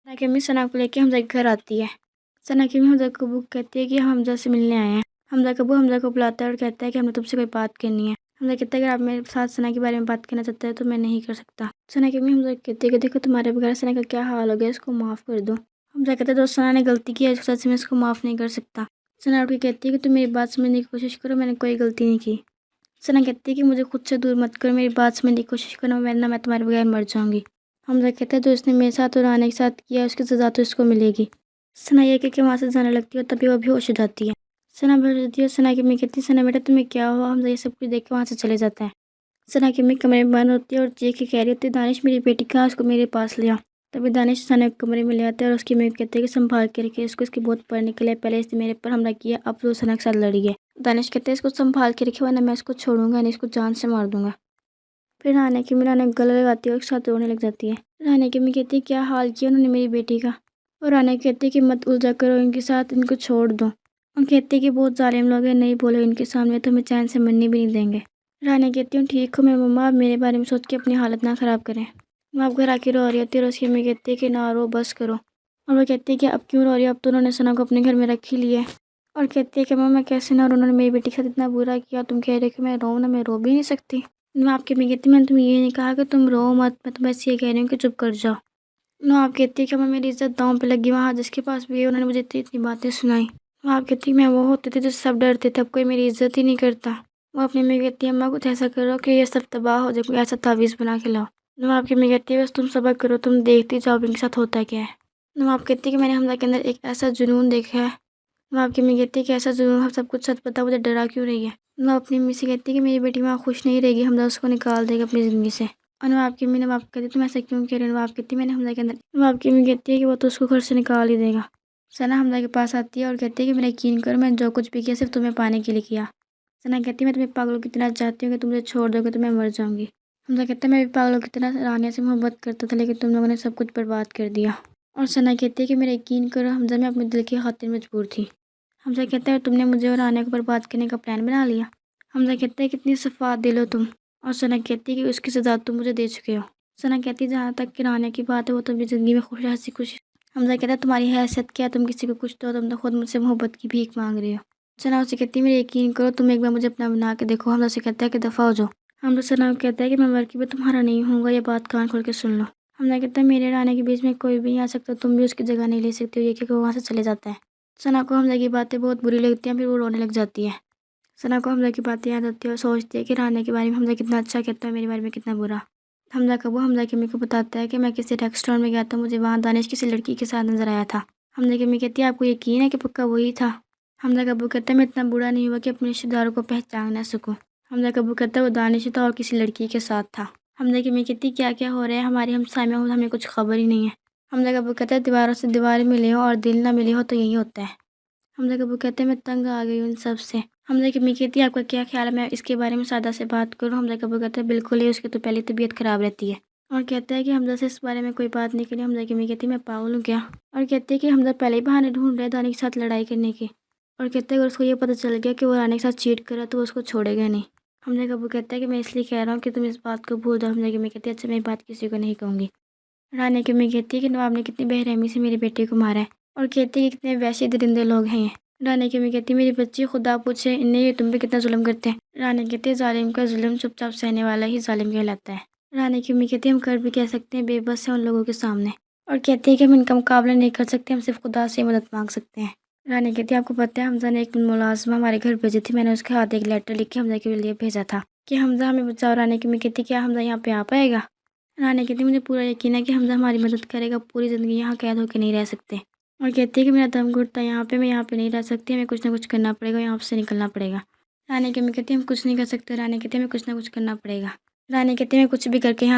ثنا کی امی ثنا کو لے کے حمزہ کے گھر آتی ہے۔ ثنا کی امی حمزہ کو ابو کہتی ہے کہ ہم حمزہ سے ملنے آئے ہیں۔ حمزہ کا ابو حمزہ کو بلاتا ہے اور کہتا ہے کہ ہم نے تم سے کوئی بات کرنی ہے۔ حمزہ کہتا ہے کہ آپ میرے ساتھ ثنا کے بارے میں بات کرنا چاہتے ہیں تو میں نہیں کر سکتا۔ ثنا کی امی حمزہ کو کہتی ہے کہ دیکھو تمہارے بغیر ثنا کا کیا حال ہو گیا، اس کو معاف کر دو۔ حمزہ کہتا ہے دوست ثنا نے غلطی کی ہے، اس سچ میں اس کو معاف نہیں کر سکتا۔ ثنا اٹھ کے کہتی ہے کہ تم میری بات سمجھنے کی کوشش کرو، میں نے کوئی غلطی نہیں کی۔ ثنا کہتی ہے کہ مجھے خود سے دور مت کرو، میری بات سمجھنے کی کوشش کرو ورنہ میں تمہارے بغیر مر جاؤں گی۔ حمزہ کہتا ہے جو اس نے میرے ساتھ اور رانا کے ساتھ کیا اس کی سزا تو اس کو ملے گی۔ ثنا یہ کہ وہاں سے جانے لگتی ہے اور تبھی وہ بے ہوش ہو جاتی ہے۔ ثنا بے ہوش ہو جاتی ہے اور ثنا کی امی کہتی ہے ثنا بیٹا تمہیں کیا ہوا؟ حمزہ یہ سب کچھ دیکھ کے وہاں سے چلے جاتا ہے۔ ثنا کی امی کمرے میں بند ہوتی ہے اور چیخ کے کہہ رہی ہوتی ہے دانش میری بیٹی کہاں، اس کو میرے پاس لیا۔ تبھی دانش ثنا کو کمرے میں لے آتا ہے اور اس کی امی کہتے ہیں کہ سنبھال کے رکھے اس کو، اس کی بہت پڑھ نکلے، پہلے اس نے میرے پر حملہ کیا، اب تو ثنا کے ساتھ لڑی ہے۔ دانش کہتے ہیں اس کو سنبھال کے رکھے ورنہ میں اس کو چھوڑوں گا نہیں، اس کو جان سے مار دوں گا۔ پھر رانا کی امی رانا کو گلے لگاتی ہے اور ایک ساتھ رونے لگ جاتی ہے۔ رانا کی امی کہتی ہے کیا حال کیا انہوں نے میری بیٹی کا، اور رانا کہتی ہے کہ مت الجھا کرو ان کے ساتھ، ان کو چھوڑ دو۔ اور کہتے ہیں کہ بہت ظالم لوگ ہیں، نہیں بولو ان کے سامنے تو ہمیں چین سے مرنے بھی نہیں دیں گے۔ رانا کہتی ہوں ٹھیک ہو میں مما، آپ میرے بارے میں سوچ کے اپنی حالت نہ خراب کریں۔ وہ آپ گھر آ کے رو رہی ہوتی ہے اور اس کی امی کہتی ہے کہ نہ رو بس کرو۔ اور وہ کہتی ہے کہ اب کیوں رو رہی ہے، اب تو انہوں نے ثنا کو اپنے گھر میں رکھ ہی لیے۔ اور کہتی ہے کہ ماما میں کیسے نہ رو، انہوں نے میری بیٹی کے ساتھ اتنا برا کیا، تم کہہ رہے کہ میں رو نہ، میں رو بھی نہیں سکتی۔ نو آپ کی امی کہتی میں نے تمہیں یہ نہیں کہا کہ تم رو مت، میں تمہیں بس یہ کہہ رہی ہوں کہ چپ کر جاؤ۔ نو آپ کہتی ہے کہ میں میری عزت داؤں پہ لگی، وہاں جس کے پاس بھی ہے انہوں نے مجھے اتنی باتیں سنائی۔ وہ آپ کہتی ہے میں وہ ہوتے تھے جس سے سب ڈرتے تھے، اب کوئی میری عزت ہی نہیں کرتا۔ وہ اپنی امی کہتی ہے اماں کچھ ایسا کرو کہ یہ سب تباہ ہو جائے، کوئی ایسا تعویذ بنا کے لاؤ۔ نو آپ کی امی کہتی ہے بس تم صبر کرو، تم دیکھتی جاؤ ان کے ساتھ ہوتا کیا ہے۔ نو آپ کہتی ہے کہ میں نے حمزہ کے اندر ایک ایسا جنون دیکھا ہے۔ نو آپ کی امی کہتی ہے کہ ایسا جنون، ہم سب کچھ سچ بتا، مجھے ڈرا کیوں رہی ہے۔ نو اپنی امی سے کہتی ہے کہ میری بیٹی وہاں خوش نہیں رہے گی، حمزہ اس کو نکال دے گا اپنی زندگی سے۔ اور نو آپ کی امی نواب کہتی ہے تم ایسا کیوں کہہ رہے ہو، نواب کہتی ہے میں نے حمزہ کے اندر، نواب کی امی کہتی ہے کہ وہ تو اس کو گھر سے نکال ہی دے گا۔ ثنا حمزہ کے پاس آتی ہے اور کہتی ہے کہ میرا یقین کرو میں جو کچھ بھی کیا صرف تمہیں پانے کے لیے کیا۔ ثنا کہتی ہے میں تمہیں پاگلوں کی طرح چاہتی ہوں کہ تم مجھے چھوڑ دو گے تو میں مر جاؤں گی۔ حمزہ کہتا ہے میں بھی پاگلوں کی طرح رانیہ سے محبت کرتا تھا لیکن تم لوگوں نے سب کچھ برباد کر دیا۔ اور ثنا کہتی ہے کہ میرا یقین کرو حمزہ میں اپنے دل کی خاطر مجبور تھی۔ حمزہ کہتا ہے تم نے مجھے اور رانیہ کو برباد کرنے کا پلان بنا لیا۔ حمزہ کہتا ہے کتنی صفات دل ہو تم۔ اور ثنا کہتی ہے کہ اس کی سزا تم مجھے دے چکے ہو۔ ثنا کہتی ہے جہاں تک کہ رانیہ کی بات ہے وہ تو اپنی زندگی میں خوش ہنسی خوش۔ حمزہ کہتا ہے تمہاری حیثیت کیا، تم کسی کو کچھ دو، تم تو خود مجھ سے محبت کی بھیک مانگ رہی ہو۔ ثنا اسے کہتی ہے میرے یقین کرو، تم ایک بار مجھے اپنا بنا کے دیکھو۔ حمزہ سے کہتا ہے کہ دفع ہو جاؤ۔ حمزہ ثنا کو کہتا ہے کہ میں مر کے بھی تمہارا نہیں ہوں گا، یہ بات کان کھول کے سن لو۔ حمزہ کہتا ہے میرے رانیہ کے بیچ میں کوئی بھی نہیں آ سکتا، تم بھی اس کی جگہ نہیں لے سکتے ہو، یہ کہ وہ وہاں سے چلے جاتا ہے۔ ثنا کو حمزہ کی باتیں بہت بری لگتی ہیں، پھر وہ رونے لگ جاتی ہے۔ ثنا کو حمزہ کی باتیں یاد آتی ہے اور سوچتی ہے کہ رانیہ کے بارے میں حمزہ کتنا اچھا کہتا ہے، میرے بارے میں کتنا برا۔ حمزہ کا وہ حمزہ کی امی کو بتاتا ہے کہ میں کسی ریسٹورینٹ میں گیا تھا، مجھے وہاں دانش کسی لڑکی کے ساتھ نظر آیا تھا۔ حمزہ کی امی کہتی ہے آپ کو یقین ہے کہ پکا وہی تھا؟ حمزہ کا ابو کہتا ہے میں اتنا بوڑھا نہیں ہوا کہ اپنے رشتہ داروں کو پہچان نہ سکوں۔ حمزہ کا ابو کہتا ہے وہ دانش ہی تھا اور کسی لڑکی کے ساتھ تھا۔ حمزہ کی امی کہتی کیا کیا ہو رہا ہے، ہماری ہمسائے میں ہو ہمیں کچھ خبر ہی نہیں ہے۔ حمزہ کا ابو کہتا ہے دیواروں سے دیواریں ملے ہو اور دل نہ ملے ہو تو یہی ہوتا ہے۔ حمزہ کا ابو کہتے ہیں میں تنگ آ گئی ہوں ان سب سے۔ حمزہ کی امی کہتی ہے آپ کا کیا خیال ہے میں اس کے بارے میں سادہ سے بات کروں؟ حمزہ کا ابو کہتا ہے بالکل ہی، اس کی تو پہلی طبیعت خراب رہتی ہے۔ اور کہتا ہے کہ حمزہ سے اس بارے میں کوئی بات نہیں کرنی۔ حمزہ کی امی کہتی ہے میں پاگل ہوں کیا؟ اور کہتے ہیں کہ حمزہ پہلے ہی بہانے ڈھونڈ رہا ہے دانش کے ساتھ لڑائی کرنے کے۔ اور کہتے ہیں اگر اس کو یہ پتہ چل گیا کہ وہ رانیہ کے ساتھ چیٹ کر رہا تو وہ اس کو چھوڑے گا نہیں۔ حمزہ کا ابو کہتا ہے کہ میں اس لیے کہہ رہا ہوں کہ تم اس بات کو بھول جاؤ۔ حمزہ کی امی کہتی ہے اچھا میں یہ بات کسی کو نہیں کہوں گی۔ رانیہ کی امی کہتی ہے کہ نواب نے کتنی بے رحمی سے میری بیٹی کو مارا ہے، اور کہتی ہے کہ کتنے وحشی درندے لوگ ہیں یہ۔ رانیہ کی امی کہتی ہے میری بچی خدا پوچھے انہیں یہ تم پہ کتنا ظلم کرتے ہیں۔ رانیہ کہتی ہے ظالم کا ظلم چپ چاپ سہنے والا ہی ظالم کہلاتا ہے۔ رانیہ کی امی کہتی ہے ہم کر بھی کہہ سکتے ہیں، بے بس ہیں ان لوگوں کے سامنے۔ اور کہتی ہے کہ ہم ان کا مقابلہ نہیں کر سکتے، ہم صرف خدا سے مدد مانگ سکتے ہیں۔ رانیہ کہتی ہے آپ کو پتہ ہے حمزہ نے ایک ملازمہ ہمارے گھر بھیجی تھی، میں نے اس کے ہاتھ ایک لیٹر لکھ کے حمزہ کے لیے بھیجا تھا کہ حمزہ ہمیں بچاؤ۔ رانیہ کی امی کہتی ہے کیا حمزہ یہاں پہ آ پائے گا؟ رانیہ کہتی ہے مجھے پورا یقین ہے کہ حمزہ ہماری مدد کرے گا، پوری زندگی یہاں قید ہو کے نہیں رہ سکتے۔ اور کہتی ہے کہ میرا دم گھٹتا ہے یہاں پہ، میں یہاں پہ نہیں رہ سکتی، ہمیں کچھ نہ کچھ کرنا پڑے گا، یہاں سے نکلنا پڑے گا۔ رانیہ کی امی کہتی ہے ہم کچھ نہیں کر سکتے۔ رانیہ کہتی ہے ہمیں کچھ نہ کچھ کرنا پڑے گا۔ رانیہ کہتی ہے میں کچھ بھی کر کے یہاں